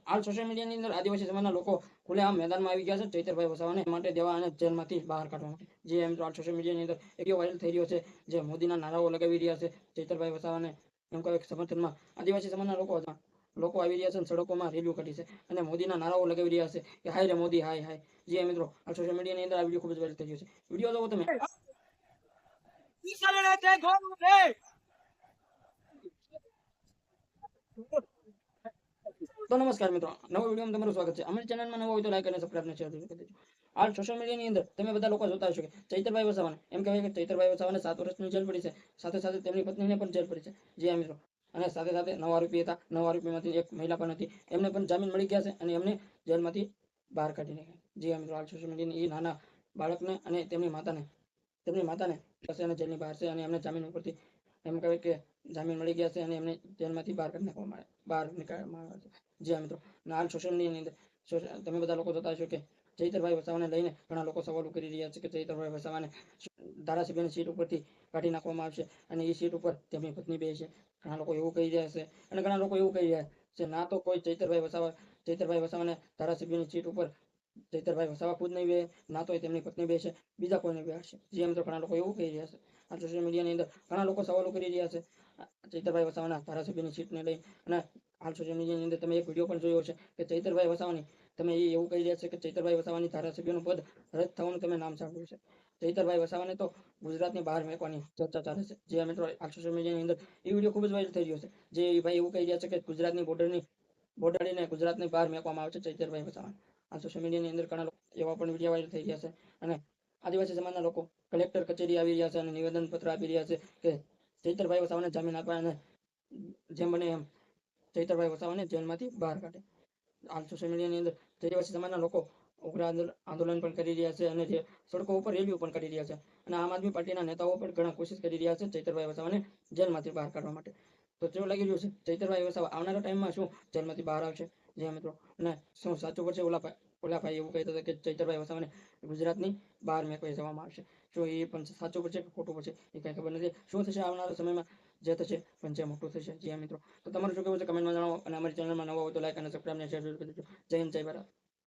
હાલ સોશિયલ મીડિયાની અંદર આદિવાસી સમાજના લોકો ખુલ્લેઆમ મેદાનમાં આવી ગયા છે ચૈતરભાઈ વસાવાને માટે દેવા અને જેલમાંથી બહાર કાઢવા માટે। જે એમ તો હાલ સોશિયલ મીડિયાની અંદર એક વાયરલ થઈ રહ્યો છે, જે મોદીના નારાઓ લગાવી રહ્યા છે ચૈતરભાઈ વસાવાને એમ કહે સમર્થનમાં આદિવાસી સમાજના લોકો આવી રહ્યા છે, સડકોમાં રેલીઓ કાઢી છે અને મોદીના નારાઓ લગાવી રહ્યા છે કે હાય રે મોદી હાય હાય। જે મિત્રો હાલ સોશિયલ મીડિયાની અંદર આ વિડીયો ખૂબ જ વાયરલ થઈ રહ્યો છે। વિડીયો જોવો તમે। તો નમસ્કાર મિત્રો, નવો વિડીયોમાં તમારું સ્વાગત છે। અમારી ચેનલમાં નવો હોય તો લાઈક અને સબસ્ક્રાઇબ અને શેર કરી દેજો। હાલ સોશિયલ મીડિયાની અંદર તમે બધા લોકો જોતા હશો કે ચૈતરભાઈ વસાવાને એમ કહેવાય કે ચૈતરભાઈ વસાવાને 7 વર્ષની જેલ પડી છે, સાથે સાથે તેમની પત્નીને પણ જેલ પડી છે। જી મિત્રો, અને સાથે સાથે 9 આરોપી હતા, 9 આરોપીમાંથી એક મહિલા પણ હતી, એમને પણ જામીન મળી ગયા છે અને એમને જેલમાંથી બહાર કાઢી નાખ્યા। જી મિત્રો, હાલ સોશિયલ મીડિયાની એ નાના બાળકને અને તેમની માતાને જેલની બહાર છે અને એમને જામીન ઉપરથી એમ કહેવાય કે જામીન મળી ગયા છે અને એમને જેલમાંથી બહાર નીકાળવામાં આવ્યા છે। જી મિત્રો, હાલ સોશિયલ મીડિયાની અંદર તમે બધા લોકો જોતા હશો કે ચૈતરભાઈ વસાવાને લઈને ઘણા લોકો સવાલો કરી રહ્યા છે કે ચૈતરભાઈ વસાવાને ધારાસભ્યની સીટ ઉપરથી કાઢી નાખવામાં આવશે અને એ સીટ ઉપર તેમની પત્ની બેસશે। ઘણા લોકો એવું કહી રહ્યા છે અને ઘણા લોકો એવું કહી રહ્યા છે ના તો કોઈ ચૈતરભાઈ વસાવાને ધારાસભ્યની સીટ ઉપર ચૈતરભાઈ વસાવા ખુદ નહીં બે, ના તો તેમની પત્ની બેસે, બીજા કોઈને બેસશે। જે મિત્રો ઘણા લોકો એવું કહી રહ્યા છે। આ સોશિયલ મીડિયાની અંદર ઘણા લોકો સવાલો કરી રહ્યા છે ચૈતરભાઈ વસાવાના ધારાસભ્યની સીટને લઈ। અને હાલ સોશિયલ મીડિયાની અંદર તમે એક વિડીયો પણ જોયો છે કે ચૈતરભાઈ વસાવાની તમે એવું કહી રહ્યા છે કે ચૈતરભાઈ વસાવાની ધારાસભ્યનું પદ રદ થવાનું તમે નામ સાંભળ્યું છે। ચૈતરભાઈ વસાવાને તો ગુજરાતની બહાર મેકવાની ચર્ચા ચાલે છે। જે મિત્રો હાલ સોશિયલ મીડિયાની અંદર એ વિડીયો ખૂબ જ વાયરલ થઈ રહ્યો છે। જે ભાઈ એવું કહી રહ્યા છે કે ગુજરાતની બોર્ડરને ગુજરાતની બહાર મેકવામાં આવે છે ચૈતરભાઈ વસાવાને। આ સોશિયલ મીડિયાની અંદર ઘણા લોકો એવા પણ વિડીયો વાયરલ થઈ રહ્યા છે અને આદિવાસી સમાજના લોકો કલેક્ટર કચેરી આવી રહ્યા છે અને નિવેદન પત્ર આપી રહ્યા છે કે ચૈતરભાઈ વસાવાને જામીન આપવા અને જેમ બને એમ ચૈતરભાઈ વસાવાને જેલમાંથી બહાર કાઢે। હાલ સોશિયલ મીડિયાની અંદર આદિવાસી સમાજના લોકો ઉગ્ર આંદોલન પણ કરી રહ્યા છે અને જે સડકો ઉપર રેલીઓ પણ કરી રહ્યા છે અને આમ આદમી પાર્ટીના નેતાઓ પણ ઘણા કોશિશ કરી રહ્યા છે ચૈતરભાઈ વસાવાને જેલમાંથી બહાર કાઢવા માટે। તો કેવું લાગી રહ્યું છે ચૈતરભાઈ વસાવા આવનારા ટાઈમમાં શું જેલમાંથી બહાર આવશે? જે મિત્રો, અને શું સાચું પડશે? ઓલા ભાઈ એવું કહેતા હતા કે ચૈતરભાઈ વસાવાને ગુજરાતની બહાર મેકવી જવામાં આવશે। શું એ પણ સાચું પડશે કે ખોટું પડશે એ કઈ ખબર નથી। શું થશે આવનારા સમયમાં? જે થશે પણ જે મોટું થશે। જી મિત્રો, તો તમારું શું કહેવું છે કમેન્ટમાં જણાવો અને અમારી ચેનલમાં નવા હોય તો લાઈક અને સબસ્ક્રાઇબ અને શેર કરી દેજો। જય હિન્દ, જય ભારત।